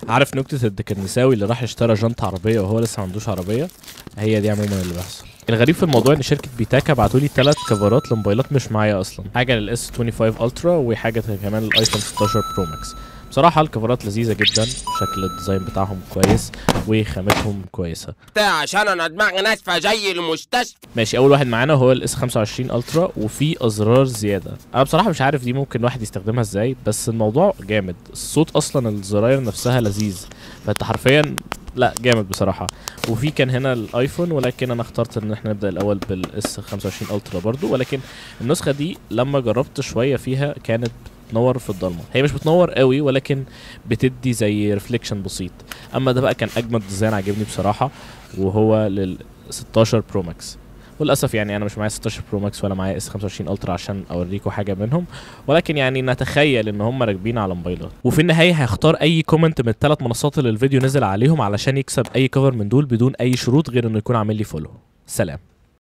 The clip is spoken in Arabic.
عارف نكتة الدكنساوي اللي راح اشترى جنطة عربية وهو لسه ما عندوش عربية؟ هي دي عموما اللي بيحصل. الغريب في الموضوع ان شركة بيتاكا بعتوا لي 3 كفرات لموبايلات مش معايا اصلا، حاجة للاس 25 الترا وحاجة كمان للايفون 16 برو ماكس. بصراحة الكفرات لذيذة جدا، شكل الديزاين بتاعهم كويس وخامتهم كويسة. عشان انا دماغي ناشفة زي المستشفى. ماشي، اول واحد معانا هو الاس 25 الترا وفي ازرار زيادة. انا بصراحة مش عارف دي ممكن الواحد يستخدمها ازاي، بس الموضوع جامد. الصوت اصلا الزراير نفسها لذيذ، فانت حرفيا لا جامد بصراحة. وفي كان هنا الايفون، ولكن انا اخترت ان احنا نبدأ الاول بالاس 25 الترا برضو. ولكن النسخة دي لما جربت شوية فيها كانت بتنور في الضلمه. هي مش بتنور قوي ولكن بتدي زي ريفليكشن بسيط. اما ده بقى كان اجمد ديزاين عجبني بصراحه، وهو لل 16 برو ماكس. وللاسف يعني انا مش معايا 16 برو ماكس ولا معايا اس 25 الترا عشان اوريكم حاجه منهم، ولكن يعني نتخيل ان هم راكبين على موبايلات. وفي النهايه هيختار اي كومنت من الثلاث منصات اللي الفيديو نزل عليهم علشان يكسب اي كفر من دول بدون اي شروط غير انه يكون عامل لي فولو. سلام.